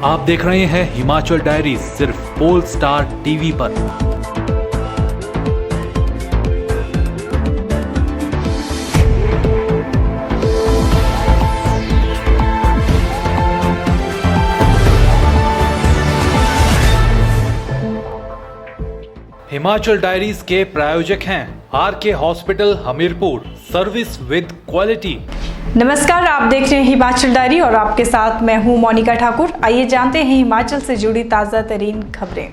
आप देख रहे हैं हिमाचल डायरीज सिर्फ पोल स्टार टीवी पर। हिमाचल डायरीज के प्रायोजक हैं RK hospital Hamirpur, service with quality. नमस्कार, आप देख रहे हैं हिमाचल डायरी और आपके साथ मैं हूं मोनिका ठाकुर। आइए जानते हैं हिमाचल से जुड़ी ताजा तरीन खबरें।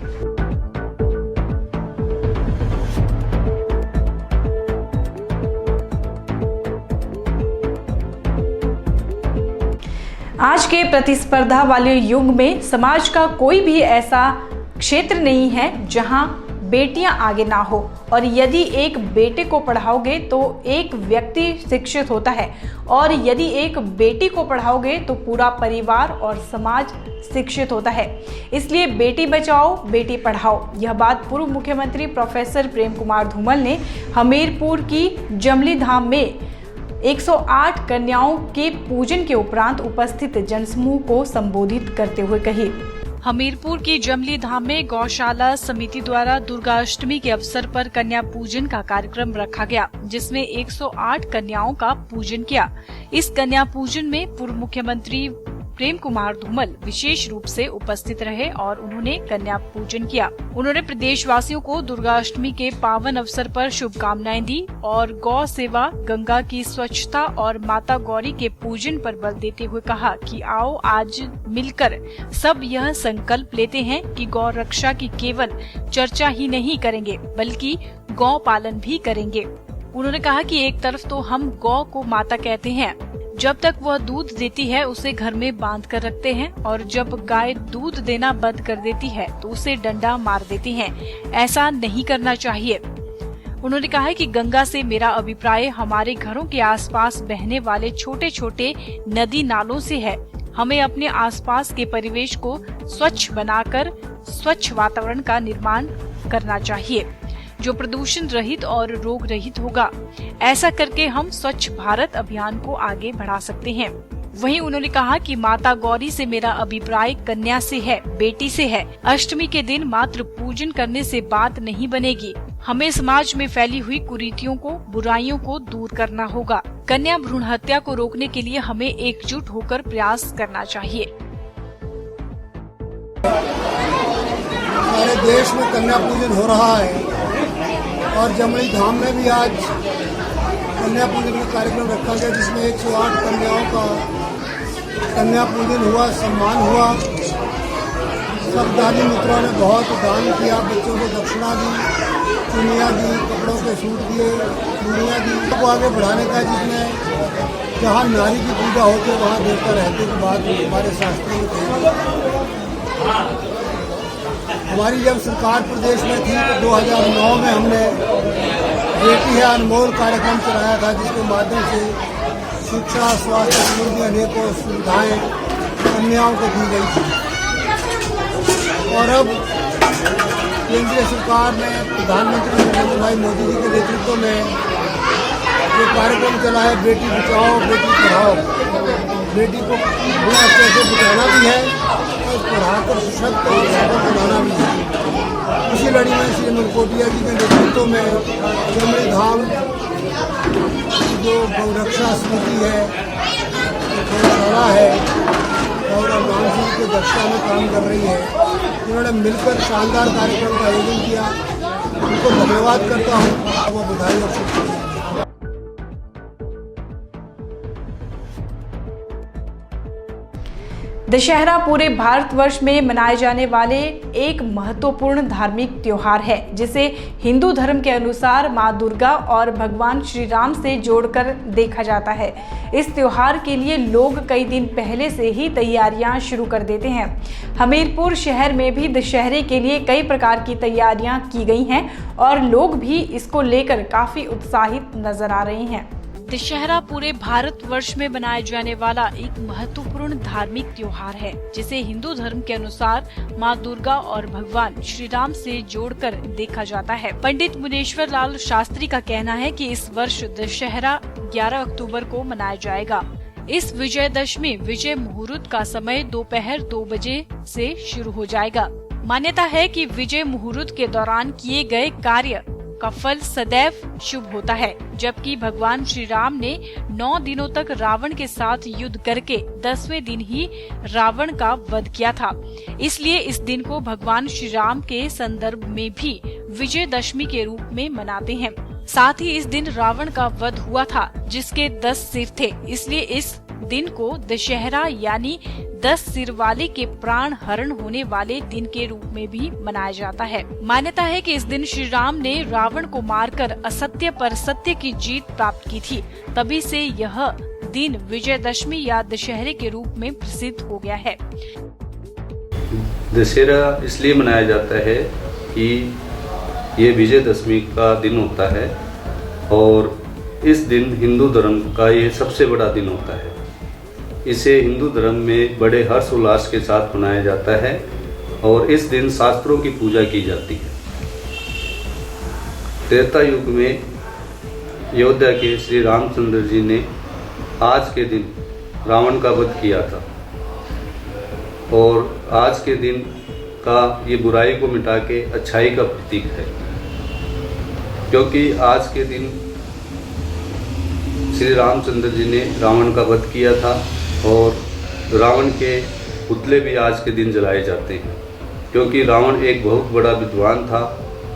आज के प्रतिस्पर्धा वाले युग में समाज का कोई भी ऐसा क्षेत्र नहीं है जहां बेटियां आगे ना हो, और यदि एक बेटे को पढ़ाओगे तो एक व्यक्ति शिक्षित होता है, और यदि एक बेटी को पढ़ाओगे तो पूरा परिवार और समाज शिक्षित होता है। इसलिए बेटी बचाओ बेटी पढ़ाओ, यह बात पूर्व मुख्यमंत्री प्रोफेसर प्रेम कुमार धूमल ने हमीरपुर की जमली धाम में 108 कन्याओं के पूजन के उपरांत उपस्थित जनसमूह को संबोधित करते हुए कही। हमीरपुर की जमली धाम में गौशाला समिति द्वारा दुर्गाष्टमी के अवसर पर कन्या पूजन का कार्यक्रम रखा गया, जिसमें 108 कन्याओं का पूजन किया। इस कन्या पूजन में पूर्व मुख्यमंत्री प्रेम कुमार धूमल विशेष रूप से उपस्थित रहे और उन्होंने कन्या पूजन किया। उन्होंने प्रदेशवासियों को दुर्गाष्टमी के पावन अवसर पर शुभकामनाएं दी और गौ सेवा, गंगा की स्वच्छता और माता गौरी के पूजन पर बल देते हुए कहा कि आओ आज मिलकर सब यह संकल्प लेते हैं कि गौ रक्षा की केवल चर्चा ही नहीं करेंगे बल्कि गौ पालन भी करेंगे। उन्होंने कहा कि एक तरफ तो हम गौ को माता कहते हैं, जब तक वह दूध देती है उसे घर में बांध कर रखते हैं, और जब गाय दूध देना बंद कर देती है तो उसे डंडा मार देती हैं। ऐसा नहीं करना चाहिए। उन्होंने कहा कि गंगा से मेरा अभिप्राय हमारे घरों के आसपास बहने वाले छोटे छोटे नदी नालों से है। हमें अपने आसपास के परिवेश को स्वच्छ बनाकर स्वच्छ वातावरण का निर्माण करना चाहिए जो प्रदूषण रहित और रोग रहित होगा। ऐसा करके हम स्वच्छ भारत अभियान को आगे बढ़ा सकते हैं। वहीं उन्होंने कहा कि माता गौरी से मेरा अभिप्राय कन्या से है, बेटी से है। अष्टमी के दिन मात्र पूजन करने से बात नहीं बनेगी। हमें समाज में फैली हुई कुरीतियों को, बुराइयों को दूर करना होगा। कन्या भ्रूण हत्या को रोकने के लिए हमें एकजुट होकर प्रयास करना चाहिए। हमारे देश में कन्या पूजन हो रहा है और जमली धाम में भी आज कन्या पूजन का कार्यक्रम रखा गया, जिसमें 108 कन्याओं का कन्या पूजन हुआ, सम्मान हुआ। सब दानी मित्रों ने बहुत दान किया, बच्चों को दक्षिणा दी, चुनिया दी, कपड़ों के सूट दिए, चूड़ियाँ दी। को आगे बढ़ाने का, जिसमें जहाँ नारी की पूजा होती है वहाँ देवता रहते की बात हमारे शास्त्रों में। हमारी जब सरकार प्रदेश में थी तो 2009 में हमने बेटी है अनमोल कार्यक्रम चलाया था, जिसके माध्यम से शिक्षा, स्वास्थ्य संबंधी अनेकों सुविधाएं कन्याओं को दी गई थी। और अब केंद्रीय सरकार ने प्रधानमंत्री नरेंद्र भाई मोदी जी के नेतृत्व में जो कार्यक्रम चला है, बेटी बचाओ बेटी पढ़ाओ, बेटी को भ्रूण हत्या से बचाना भी है और पढ़ाकर सशक्त और सफल बनाना भी है। इसी लड़ी में श्री मनकोटिया जी के नेतृत्व में जमली धाम जो गौरक्षा समिति है, गौशाला है और राम सिंह की दक्षता में काम कर रही है, उन्होंने मिलकर शानदार कार्यक्रम का आयोजन किया। उनको धन्यवाद करता हूँ, वो बधाई और शुभकामनाएं। दशहरा पूरे भारतवर्ष में मनाए जाने वाले एक महत्वपूर्ण धार्मिक त्योहार है, जिसे हिंदू धर्म के अनुसार मां दुर्गा और भगवान श्री राम से जोड़कर देखा जाता है। इस त्योहार के लिए लोग कई दिन पहले से ही तैयारियां शुरू कर देते हैं। हमीरपुर शहर में भी दशहरे के लिए कई प्रकार की तैयारियां की गई हैं और लोग भी इसको लेकर काफी उत्साहित नजर आ रहे हैं। दशहरा पूरे भारतवर्ष में मनाए जाने वाला एक महत्वपूर्ण धार्मिक त्योहार है, जिसे हिंदू धर्म के अनुसार मां दुर्गा और भगवान श्री राम से जोड़कर देखा जाता है। पंडित मुनेश्वर लाल शास्त्री का कहना है कि इस वर्ष दशहरा 11 अक्टूबर को मनाया जाएगा। इस विजयदशमी विजय मुहूर्त का समय दोपहर 2 बजे से शुरू हो जाएगा। मान्यता है कि विजय मुहूर्त के दौरान किए गए कार्य का फल सदैव शुभ होता है, जबकि भगवान श्री राम ने 9 दिनों तक रावण के साथ युद्ध करके 10वें दिन ही रावण का वध किया था। इसलिए इस दिन को भगवान श्री राम के संदर्भ में भी विजयदशमी के रूप में मनाते हैं। साथ ही इस दिन रावण का वध हुआ था, जिसके 10 सिर थे। इसलिए इस दिन को दशहरा यानी 10 सिर वाले के प्राण हरण होने वाले दिन के रूप में भी मनाया जाता है। मान्यता है कि इस दिन श्री राम ने रावण को मारकर असत्य पर सत्य की जीत प्राप्त की थी। तभी से यह दिन विजयदशमी या दशहरे के रूप में प्रसिद्ध हो गया है। दशहरा इसलिए मनाया जाता है कि ये विजयदशमी का दिन होता है और इस दिन हिंदू धर्म का ये सबसे बड़ा दिन होता है। इसे हिंदू धर्म में बड़े हर्ष उल्लास के साथ मनाया जाता है और इस दिन शास्त्रों की पूजा की जाती है। त्रेता युग में अयोध्या के श्री रामचंद्र जी ने आज के दिन रावण का वध किया था और आज के दिन का ये बुराई को मिटा के अच्छाई का प्रतीक है, क्योंकि आज के दिन श्री रामचंद्र जी ने रावण का वध किया था और रावण के पुतले भी आज के दिन जलाए जाते हैं, क्योंकि रावण एक बहुत बड़ा विद्वान था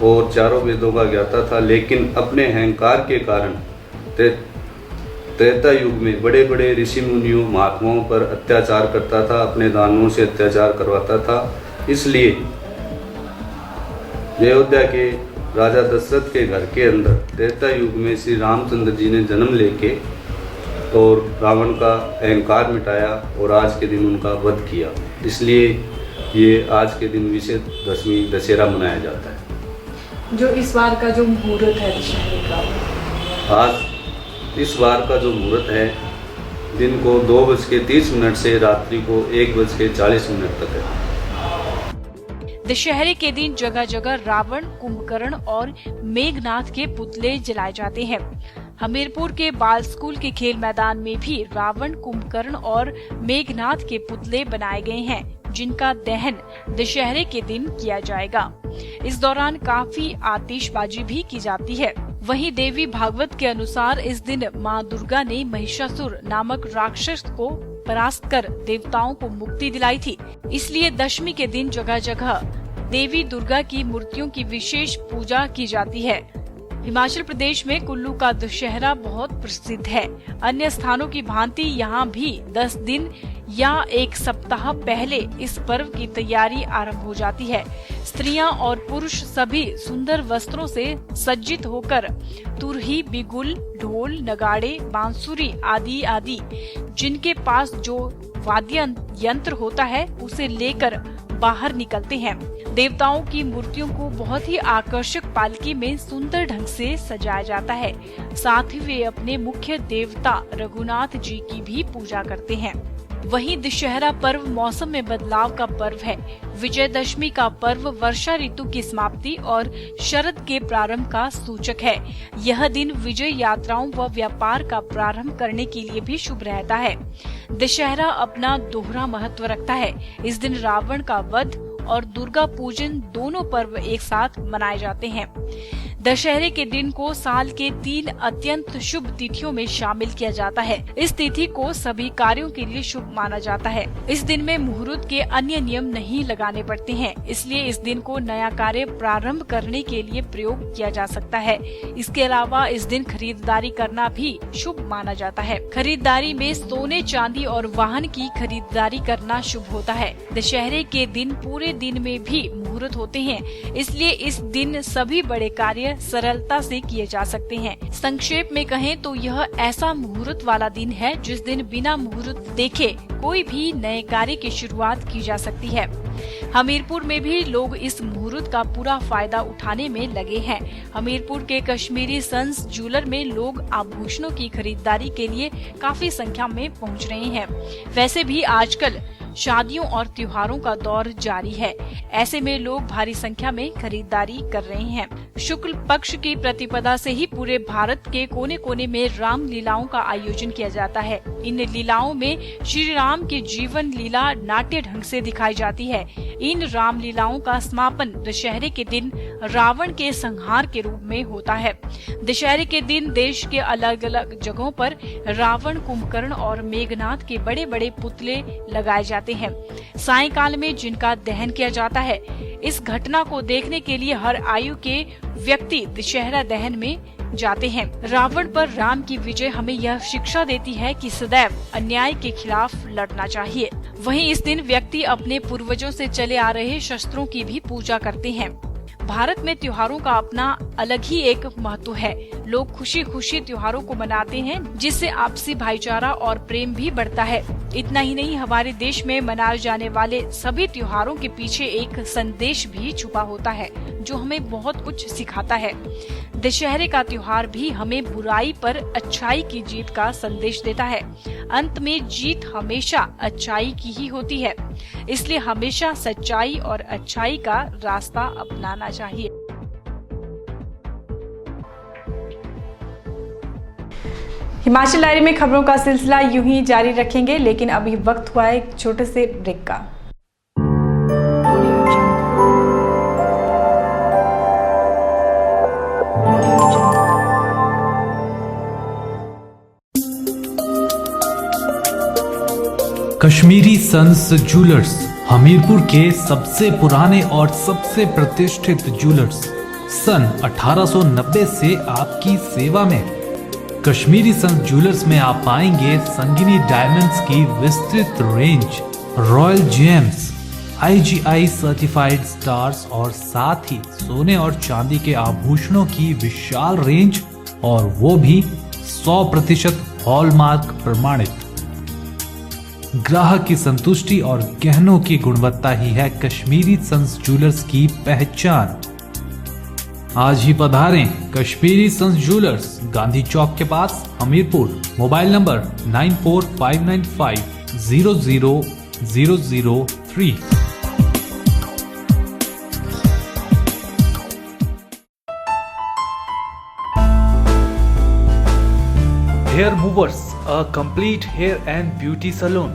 और चारों वेदों का ज्ञाता था, लेकिन अपने अहंकार के कारण त्रेता युग में बड़े बड़े ऋषि मुनियों महात्माओं पर अत्याचार करता था, अपने दानवों से अत्याचार करवाता था। इसलिए अयोध्या के राजा दशरथ के घर के अंदर त्रेता युग में श्री रामचंद्र जी ने जन्म लेके और रावण का अहंकार मिटाया और आज के दिन उनका वध किया। इसलिए ये आज के दिन विजयदशमी दशहरा मनाया जाता है। जो इस बार का जो मुहूर्त है दशहरे का, आज इस बार का जो मुहूर्त है दिन को 2:30 से रात्रि को 1:40 तक है। दशहरे के दिन जगह जगह रावण, कुंभकर्ण और मेघनाथ के पुतले जलाए जाते हैं। हमीरपुर के बाल स्कूल के खेल मैदान में भी रावण, कुंभकर्ण और मेघनाथ के पुतले बनाए गए हैं, जिनका दहन दशहरे के दिन किया जाएगा। इस दौरान काफी आतिशबाजी भी की जाती है। वहीं देवी भागवत के अनुसार इस दिन मां दुर्गा ने महिषासुर नामक राक्षस को परास्त कर देवताओं को मुक्ति दिलाई थी। इसलिए दशमी के दिन जगह जगह देवी दुर्गा की मूर्तियों की विशेष पूजा की जाती है। हिमाचल प्रदेश में कुल्लू का दशहरा बहुत प्रसिद्ध है। अन्य स्थानों की भांति यहाँ भी 10 दिन या 1 सप्ताह पहले इस पर्व की तैयारी आरंभ हो जाती है। स्त्रियां और पुरुष सभी सुंदर वस्त्रों से सज्जित होकर तुरही, बिगुल, ढोल, नगाड़े, बांसुरी आदि आदि जिनके पास जो वाद्य यंत्र होता है उसे लेकर बाहर निकलते हैं। देवताओं की मूर्तियों को बहुत ही आकर्षक पालकी में सुंदर ढंग से सजाया जाता है। साथ ही वे अपने मुख्य देवता रघुनाथ जी की भी पूजा करते हैं। वहीं दशहरा पर्व मौसम में बदलाव का पर्व है। विजयदशमी का पर्व वर्षा ऋतु की समाप्ति और शरद के प्रारंभ का सूचक है। यह दिन विजय यात्राओं व व्यापार का प्रारंभ करने के लिए भी शुभ रहता है। दशहरा अपना दोहरा महत्व रखता है। इस दिन रावण का वध और दुर्गा पूजन दोनों पर्व एक साथ मनाए जाते हैं। दशहरे के दिन को साल के 3 अत्यंत शुभ तिथियों में शामिल किया जाता है। इस तिथि को सभी कार्यों के लिए शुभ माना जाता है। इस दिन में मुहूर्त के अन्य नियम नहीं लगाने पड़ते हैं, इसलिए इस दिन को नया कार्य प्रारंभ करने के लिए प्रयोग किया जा सकता है। इसके अलावा इस दिन खरीदारी करना भी शुभ माना जाता है। खरीदारी में सोने, चांदी और वाहन की खरीदारी करना शुभ होता है। दशहरे के दिन पूरे दिन में भी मुहूर्त होते हैं, इसलिए इस दिन सभी बड़े कार्य सरलता से किए जा सकते हैं। संक्षेप में कहें तो यह ऐसा मुहूर्त वाला दिन है जिस दिन बिना मुहूर्त देखे कोई भी नए कार्य की शुरुआत की जा सकती है। हमीरपुर में भी लोग इस मुहूर्त का पूरा फायदा उठाने में लगे हैं। हमीरपुर के कश्मीरी सन्स ज्वेलर में लोग आभूषणों की खरीदारी के लिए काफी संख्या में पहुंच रहे हैं। वैसे भी आजकल शादियों और त्योहारों का दौर जारी है। ऐसे में लोग भारी संख्या में खरीदारी कर रहे हैं। शुक्ल पक्ष की प्रतिपदा से ही पूरे भारत के कोने कोने में राम लीलाओं का आयोजन किया जाता है। इन लीलाओं में श्री राम की जीवन लीला नाट्य ढंग से दिखाई जाती है। इन राम लीलाओं का समापन दशहरे के दिन रावण के संहार के रूप में होता है। दशहरे के दिन देश के अलग अलग जगहों पर रावण, कुंभकर्ण और मेघनाथ के बड़े बड़े पुतले लगाए जाते हैं। सायंकाल में जिनका दहन किया जाता है। इस घटना को देखने के लिए हर आयु के व्यक्ति दशहरा दहन में जाते हैं। रावण पर राम की विजय हमें यह शिक्षा देती है कि सदैव अन्याय के खिलाफ लड़ना चाहिए। वहीं इस दिन व्यक्ति अपने पूर्वजों से चले आ रहे शस्त्रों की भी पूजा करते हैं। भारत में त्योहारों का अपना अलग ही एक महत्व है। लोग खुशी खुशी त्योहारों को मनाते हैं, जिससे आपसी भाईचारा और प्रेम भी बढ़ता है। इतना ही नहीं, हमारे देश में मनाए जाने वाले सभी त्योहारों के पीछे एक संदेश भी छुपा होता है, जो हमें बहुत कुछ सिखाता है। दशहरे का त्योहार भी हमें बुराई पर अच्छाई की जीत का संदेश देता है। अंत में जीत हमेशा अच्छाई की ही होती है, इसलिए हमेशा सच्चाई और अच्छाई का रास्ता अपनाना चाहिए। हिमाचल डायरी में खबरों का सिलसिला यूं ही जारी रखेंगे, लेकिन अभी वक्त हुआ है एक छोटे से ब्रेक का। कश्मीरी सन्स ज्वेलर्स, हमीरपुर के सबसे पुराने और सबसे प्रतिष्ठित ज्वेलर्स, सन 1890 से आपकी सेवा में। कश्मीरी सन्स ज्वेलर्स में आप पाएंगे संगिनी डायमंड्स की विस्तृत range, royal James, IGI certified stars और साथ ही सोने और चांदी के आभूषणों की विशाल रेंज, और वो भी 100% हॉलमार्क प्रमाणित। ग्राहक की संतुष्टि और गहनों की गुणवत्ता ही है कश्मीरी सन्स ज्वेलर्स की पहचान। आज ही पधारें कश्मीरी सन्स ज्वेलर्स, गांधी चौक के पास, Hamirpur. Mobile number 9459500003। Hair movers, a complete hair and beauty salon.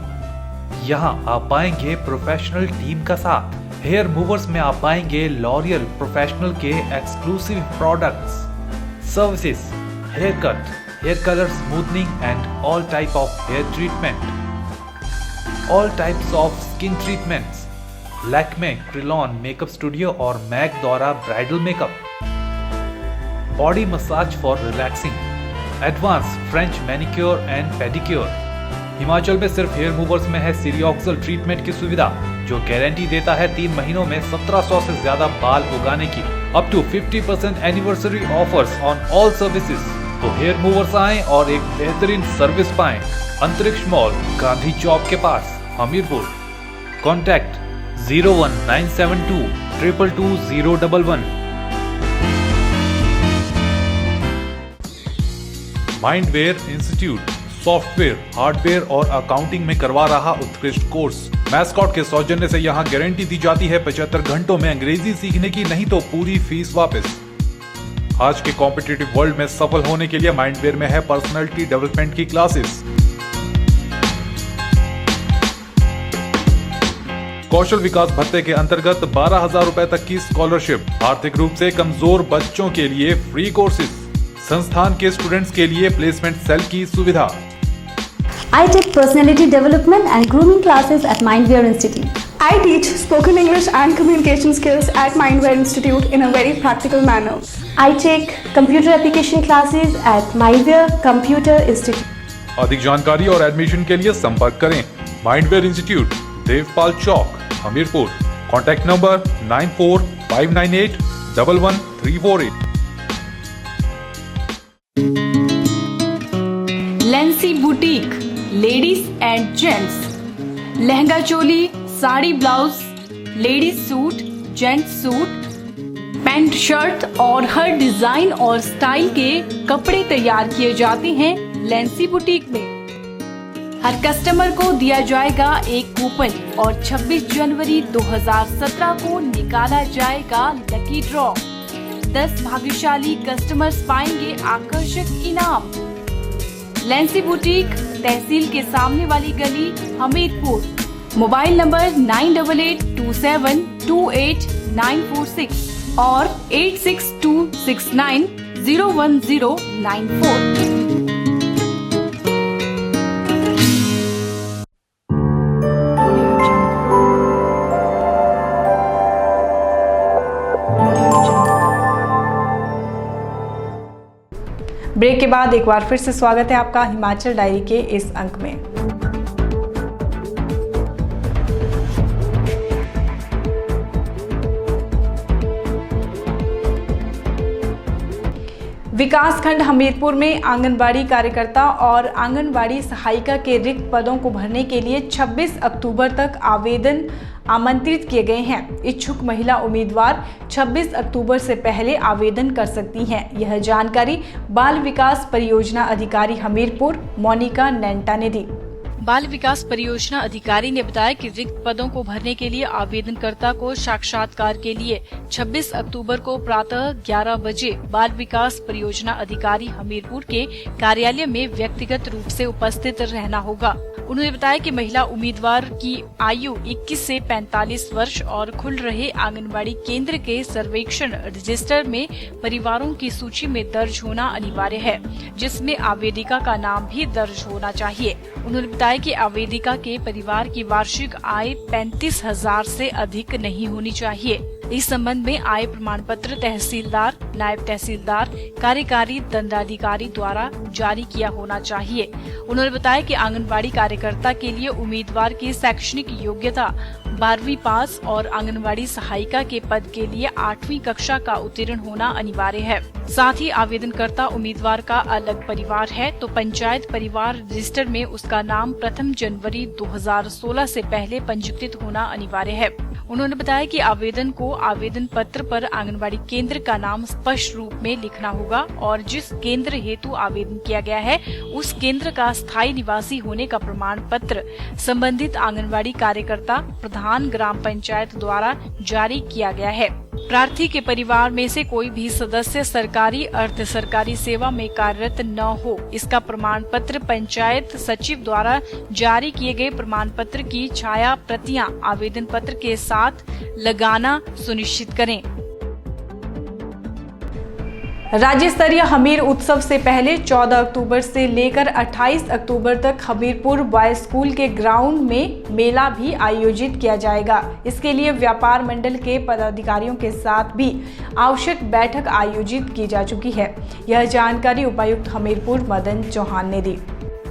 यहाँ आप पाएंगे प्रोफेशनल टीम का साथ। हेयर मूवर्स में आप पाएंगे लॉरियल प्रोफेशनल के exclusive products, services, hair cut, hair colour smoothening and all type of hair treatment, all types of skin treatments, Lakme, Kryolan makeup studio और मैक द्वारा bridal makeup, body massage for relaxing, advance French manicure and pedicure. Himachal में सिर्फ hair movers में है सीरियोक्सल treatment की सुविधा, जो guarantee देता है 3 महीनों में 1700 से ज्यादा बाल उगाने की। Up to 50% anniversary offers on all services. तो हेयर मूवर्स आएं और एक बेहतरीन सर्विस पाएं। अंतरिक्ष मॉल, गांधी चौक के पास, Hamirpur. Contact 01972 222 011। Mindware institute software, hardware और अकाउंटिंग में करवा रहा उत्कृष्ट कोर्स। मैस्कॉट के सौजन्य से यहाँ गारंटी दी जाती है 75 घंटों में अंग्रेजी सीखने की, नहीं तो पूरी फीस वापस। आज के कॉम्पिटिटिव वर्ल्ड में सफल होने के लिए माइंडवेयर में है पर्सनालिटी डेवलपमेंट की क्लासेस, कौशल विकास भत्ते के अंतर्गत 12,000 रुपए तक की स्कॉलरशिप, आर्थिक रूप से कमजोर बच्चों के लिए फ्री कोर्सेज, संस्थान के स्टूडेंट्स के लिए प्लेसमेंट सेल की सुविधा। I take personality development and grooming classes at Mindwear Institute. I teach spoken English and communication skills at Mindwear Institute in a very practical manner. I take computer application classes at Mindwear Computer Institute. अधिक जानकारी और admission के लिए संपर्क करें Mindware institute, Devpal Chowk, Hamirpur. Contact number 9459811348। Lency boutique, ladies and gents, lehenga choli, sari blouse, ladies suit, gents suit, pant shirt और हर design और स्टाइल के कपड़े तैयार किए जाते हैं लेंसी बुटीक में। हर कस्टमर को दिया जाएगा एक कूपन और 26 जनवरी 2017 को निकाला जाएगा लकी ड्रॉ। 10 भाग्यशाली कस्टमर्स पाएंगे आकर्षक इनाम। लेंसी बुटीक, तहसील के सामने वाली गली, हमीरपुर। मोबाइल नंबर 9827289946 और 8626901094। ब्रेक के बाद एक बार फिर से स्वागत है आपका हिमाचल डायरी के इस अंक में। विकासखंड हमीरपुर में आंगनबाड़ी कार्यकर्ता और आंगनबाड़ी सहायिका के रिक्त पदों को भरने के लिए 26 अक्टूबर तक आवेदन आमंत्रित किए गए हैं। इच्छुक महिला उम्मीदवार 26 अक्टूबर से पहले आवेदन कर सकती हैं। यह जानकारी बाल विकास परियोजना अधिकारी हमीरपुर मोनिका नेंटा ने दी। बाल विकास परियोजना अधिकारी ने बताया कि रिक्त पदों को भरने के लिए आवेदनकर्ता को साक्षात्कार के लिए 26 अक्टूबर को प्रातः 11 बजे बाल विकास परियोजना अधिकारी हमीरपुर के कार्यालय में व्यक्तिगत रूप से उपस्थित रहना होगा। उन्होंने बताया कि महिला उम्मीदवार की आयु 21 से 45 वर्ष और खुल रहे आंगनबाड़ी केंद्र के सर्वेक्षण रजिस्टर में परिवारों की सूची में दर्ज होना अनिवार्य है, जिसमें आवेदिका का नाम भी दर्ज होना चाहिए। उन्होंने बताया कि आवेदिका के परिवार की वार्षिक आय 35,000 से अधिक नहीं होनी चाहिए। इस संबंध में आय प्रमाण पत्र तहसीलदार, नायब तहसीलदार, कार्यकारी दंडाधिकारी द्वारा जारी किया होना चाहिए। उन्होंने बताया कि आंगनबाड़ी कार्यकर्ता के लिए उम्मीदवार की शैक्षणिक योग्यता 12वीं पास और आंगनबाड़ी सहायिका के पद के लिए 8वीं कक्षा का उत्तीर्ण होना अनिवार्य है। साथ ही आवेदनकर्ता उम्मीदवार का अलग परिवार है तो पंचायत परिवार रजिस्टर में उसका नाम 1 जनवरी 2016 से पहले पंजीकृत होना अनिवार्य है। उन्होंने बताया कि आवेदन को आवेदन पत्र पर आंगनबाड़ी केंद्र का नाम स्पष्ट रूप में लिखना होगा और जिस केंद्र हेतु आवेदन किया गया है उस केंद्र का स्थायी निवासी होने का प्रमाण पत्र संबंधित आंगनबाड़ी कार्यकर्ता प्रधान ग्राम पंचायत द्वारा जारी किया गया है। प्रार्थी के परिवार में से कोई भी सदस्य सरकारी अर्ध सरकारी सेवा में कार्यरत न हो, इसका प्रमाण पत्र पंचायत सचिव द्वारा जारी किए गए प्रमाण पत्र की छाया प्रतियां आवेदन पत्र के साथ लगाना सुनिश्चित करें। राज्य स्तरीय हमीर उत्सव से पहले 14 अक्टूबर से लेकर 28 अक्टूबर तक हमीरपुर बॉयज स्कूल के ग्राउंड में मेला भी आयोजित किया जाएगा। इसके लिए व्यापार मंडल के पदाधिकारियों के साथ भी आवश्यक बैठक आयोजित की जा चुकी है। यह जानकारी उपायुक्त हमीरपुर मदन चौहान ने दी।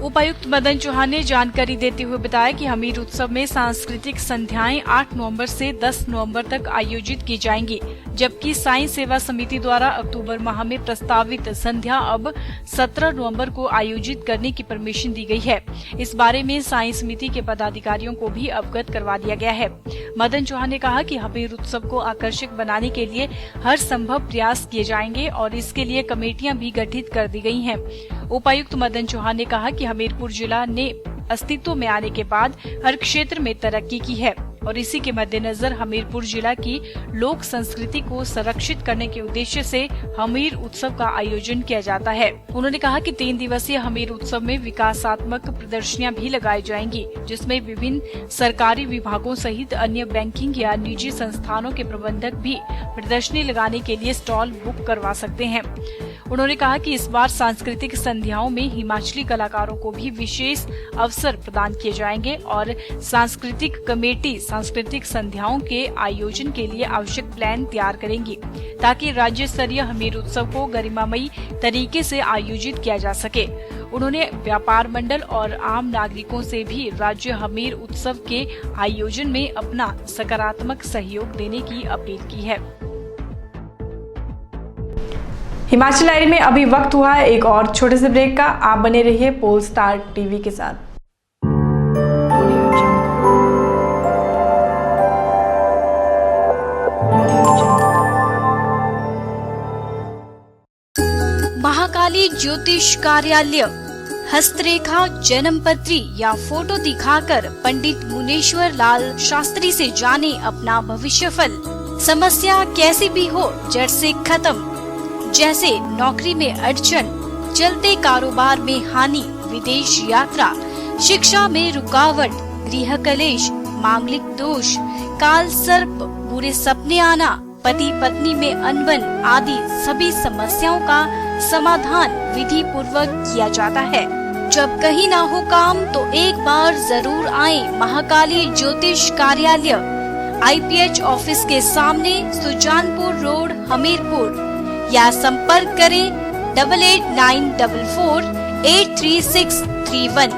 उपायुक्त मदन चौहान ने जानकारी देते हुए बताया कि हमीर उत्सव में सांस्कृतिक संध्याएं 8 नवंबर से 10 नवंबर तक आयोजित की जाएंगी, जबकि साईं सेवा समिति द्वारा अक्टूबर माह में प्रस्तावित संध्या अब 17 नवंबर को आयोजित करने की परमिशन दी गई है। इस बारे में साईं समिति के पदाधिकारियों को भी अवगत करवा दिया गया है। मदन चौहान ने कहा कि हमीर उत्सव को आकर्षक बनाने के लिए हर संभव प्रयास किए जाएंगे और इसके लिए कमेटियां भी गठित कर दी गई हैं। उपायुक्त मदन चौहान ने कहा कि हमीरपुर जिला ने अस्तित्व में आने के बाद हर क्षेत्र में तरक्की की है और इसी के मद्देनजर हमीरपुर जिला की लोक संस्कृति को संरक्षित करने के उद्देश्य से हमीर उत्सव का आयोजन किया जाता है। उन्होंने कहा कि 3 दिवसीय हमीर उत्सव में विकासात्मक प्रदर्शनियां भी लगाई जाएंगी, जिसमें विभिन्न सरकारी विभागों सहित अन्य बैंकिंग या निजी संस्थानों के प्रबंधक भी प्रदर्शनी लगाने के लिए स्टॉल बुक करवा सकते हैं। उन्होंने कहा कि इस बार सांस्कृतिक संध्याओं में हिमाचली कलाकारों को भी विशेष अवसर प्रदान किए जाएंगे और सांस्कृतिक कमेटी सांस्कृतिक संध्याओं के आयोजन के लिए आवश्यक प्लान तैयार करेंगी, ताकि राज्य स्तरीय हमीर उत्सव को गरिमामयी तरीके से आयोजित किया जा सके। उन्होंने व्यापार मंडल और आम नागरिकों से भी राज्य हमीर उत्सव के आयोजन में अपना सकारात्मक सहयोग देने की अपील की है। हिमाचल डायरी में अभी वक्त हुआ है एक और छोटे से ब्रेक का। आप बने रहिए पोल स्टार टीवी के साथ। महाकाली ज्योतिष कार्यालय हस्तरेखा, जन्म पत्री या फोटो दिखाकर पंडित मुनेश्वर लाल शास्त्री से जाने अपना भविष्यफल। समस्या कैसी भी हो जड़ से खत्म, जैसे नौकरी में अड़चन, चलते कारोबार में हानि, विदेश यात्रा, शिक्षा में रुकावट, गृह कलेश, मांगलिक दोष, काल सर्प, बुरे सपने आना, पति पत्नी में अनबन आदि सभी समस्याओं का समाधान विधि पूर्वक किया जाता है। जब कहीं ना हो काम तो एक बार जरूर आए महाकाली ज्योतिष कार्यालय, IPH ऑफिस के सामने, सुजानपुर रोड, हमीरपुर, या संपर्क करें 8894483631।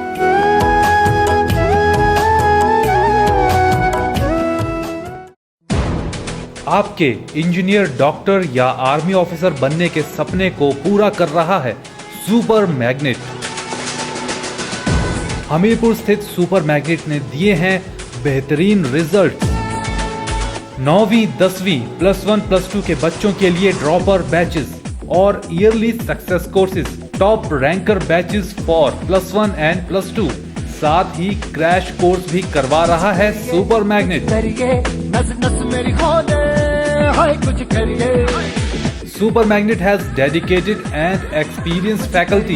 आपके इंजीनियर, डॉक्टर या आर्मी ऑफिसर बनने के सपने को पूरा कर रहा है सुपर मैग्नेट। हमीरपुर स्थित सुपर मैग्नेट ने दिए हैं बेहतरीन रिजल्ट। 9वीं 10वीं +1 +2 के बच्चों के लिए ड्रॉपर बैचेस और yearly success courses, top ranker batches for +1 and +2, साथ ही क्रैश कोर्स भी करवा रहा है super magnet. Super Magnet has dedicated and experienced faculty.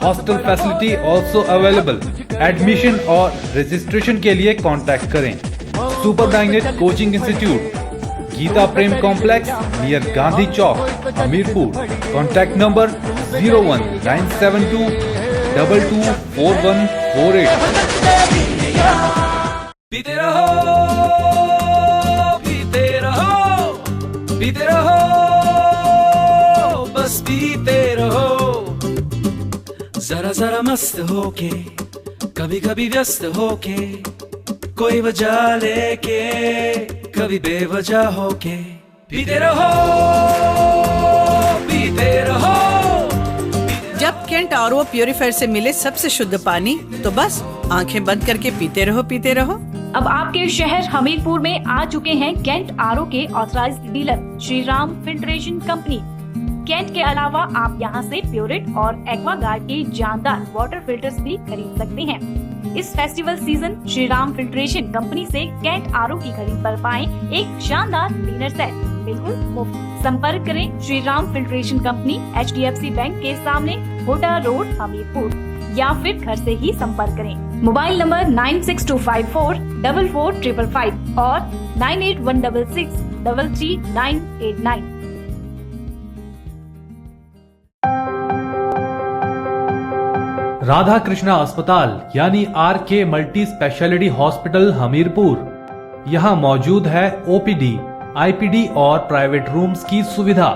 Hostel facility also available. Admission और registration के लिए contact करें। Super Magnet Coaching Institute, Geeta Prem complex, near Gandhi Chowk, Hamirpur. Contact number 01972 224148। पीते रहो, पीते रहो, बस पीते रहो। जरा जरा मस्त होके, कभी कभी व्यस्त होके, कोई वजह लेके, कभी बेवजह होके, पीते रहो, पीते रहो। जब केंट RO प्यूरिफायर से मिले सबसे शुद्ध पानी तो बस आंखें बंद करके पीते रहो, पीते रहो। अब आपके शहर हमीरपुर में आ चुके हैं केंट RO के authorised dealer Shri Ram filtration company. Kent के अलावा आप यहां से प्योरिट और एक्वागार्ड के जानदार वाटर फिल्टर्स भी खरीद सकते हैं। इस festival season Shri Ram filtration company से केंट RO की खरीद पर पाएं एक शानदार डिनर सेट बिल्कुल मुफ्त। संपर्क करें Shri Ram filtration company, HDFC bank के सामने, भोटा रोड, हमीरपुर, या फिर घर से ही संपर्क करें। मोबाइल नंबर 9625444555 और 9816633989। राधा कृष्णा अस्पताल यानी RK multi speciality hospital Hamirpur. यहाँ मौजूद है OPD, IPD और प्राइवेट रूम्स की सुविधा।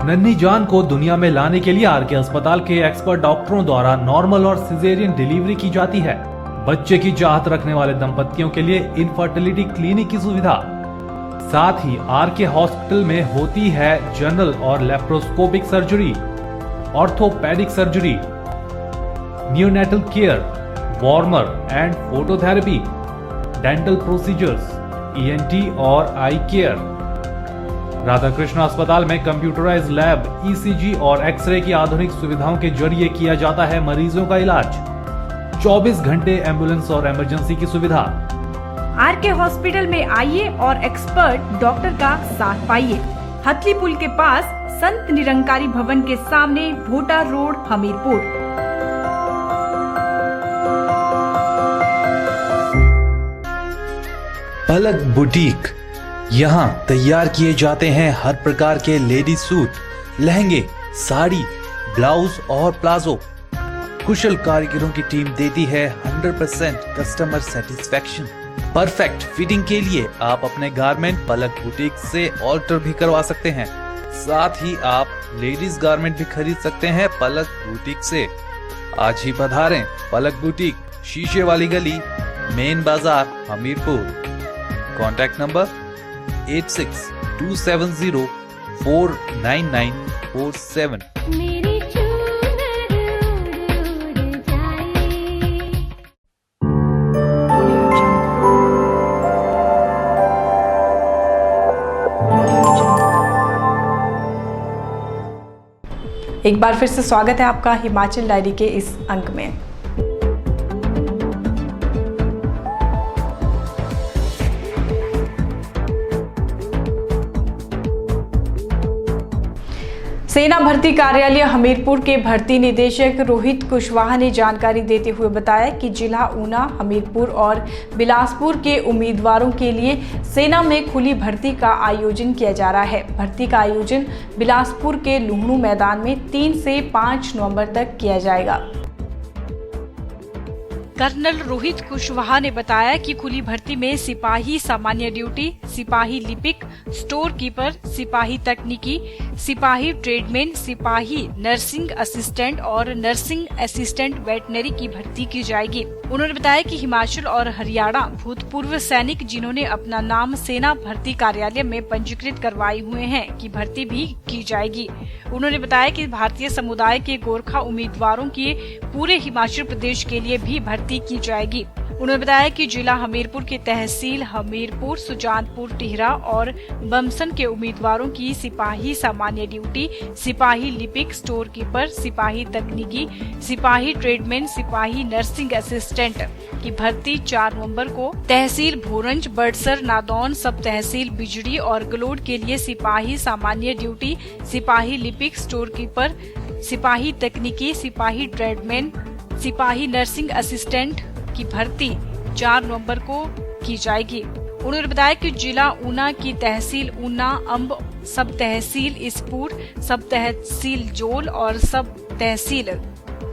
नन्ही जान को दुनिया में लाने के लिए RK अस्पताल के एक्सपर्ट डॉक्टरों द्वारा नॉर्मल और सिजेरियन डिलीवरी की जाती है। बच्चे की चाहत रखने वाले दंपतियों के लिए इनफर्टिलिटी क्लिनिक की सुविधा। साथ ही RK हॉस्पिटल में होती है जनरल और laparoscopic surgery, orthopaedic surgery, neonatal care, warmer and phototherapy, dental procedures, ENT और आई केयर। राधा कृष्ण अस्पताल में कंप्यूटराइज्ड लैब, ECG और एक्सरे की आधुनिक सुविधाओं के जरिए किया जाता है मरीजों का इलाज। 24 घंटे एम्बुलेंस और इमरजेंसी की सुविधा। RK हॉस्पिटल में आइए और एक्सपर्ट डॉक्टर का साथ पाइए। हथली पुल के पास संत निरंकारी भवन के सामने, भोटा रोड, हमीरपुर। पलक बुटीक, यहाँ तैयार किए जाते हैं हर प्रकार के लेडीज सूट, लहंगे, साड़ी, ब्लाउज और प्लाजो। कुशल कारीगरों की टीम देती है 100% कस्टमर सेटिस्फेक्शन। परफेक्ट फिटिंग के लिए आप अपने गारमेंट पलक बुटीक से ऑल्टर भी करवा सकते हैं। साथ ही आप लेडीज गारमेंट भी खरीद सकते हैं पलक बुटीक से। आज ही पधारें पलक बुटीक, शीशे वाली गली, मेन बाजार, हमीरपुर। Contact number 8627049947। एक बार फिर से स्वागत है आपका हिमाचल डायरी के इस अंक में। सेना भर्ती कार्यालय हमीरपुर के भर्ती निदेशक रोहित कुशवाहा ने जानकारी देते हुए बताया कि जिला ऊना, हमीरपुर और बिलासपुर के उम्मीदवारों के लिए सेना में खुली भर्ती का आयोजन किया जा रहा है। भर्ती का आयोजन बिलासपुर के लुहणू मैदान में 3 से 5 नवंबर तक किया जाएगा। कर्नल रोहित कुशवाहा ने बताया कि खुली भर्ती में सिपाही सामान्य ड्यूटी, सिपाही लिपिक, स्टोर कीपर, सिपाही तकनीकी, सिपाही ट्रेडमैन, सिपाही नर्सिंग असिस्टेंट और नर्सिंग असिस्टेंट वेटनरी की भर्ती की जाएगी। उन्होंने बताया कि हिमाचल और हरियाणा भूतपूर्व सैनिक जिन्होंने अपना नाम सेना भर्ती कार्यालय में पंजीकृत करवाए हुए हैं की भर्ती भी की जाएगी। उन्होंने बताया कि भारतीय समुदाय के गोरखा उम्मीदवारों की पूरे हिमाचल प्रदेश के लिए भी भर्ती की जाएगी। उन्होंने बताया कि जिला हमीरपुर के तहसील हमीरपुर, सुजानपुर, टिहरा और बमसन के उम्मीदवारों की सिपाही सामान्य ड्यूटी, सिपाही लिपिक, स्टोर कीपर, सिपाही तकनीकी, सिपाही ट्रेडमैन, सिपाही नर्सिंग असिस्टेंट की भर्ती 4 नवंबर को तहसील भोरंज, बड़सर, नादौन, सब तहसील बिजड़ी और गलोड के लिए सिपाही सामान्य ड्यूटी, सिपाही लिपिक, स्टोर कीपर, सिपाही तकनीकी, सिपाही ट्रेडमैन, सिपाही नर्सिंग असिस्टेंट की भर्ती 4 नवंबर को की जाएगी। उन्होंने बताया कि जिला ऊना की तहसील ऊना, अंब, सब तहसील इसपुर, सब तहसील जोल और सब तहसील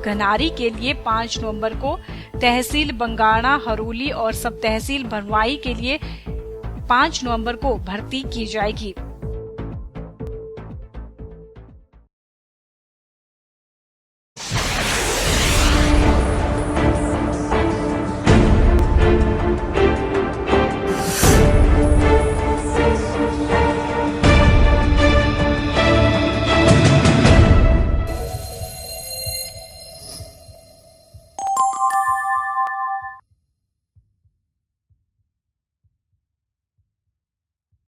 घनारी के लिए 5 नवंबर को, तहसील बंगाणा, हरोली और सब तहसील भरवाई के लिए 5 नवंबर को भर्ती की जाएगी।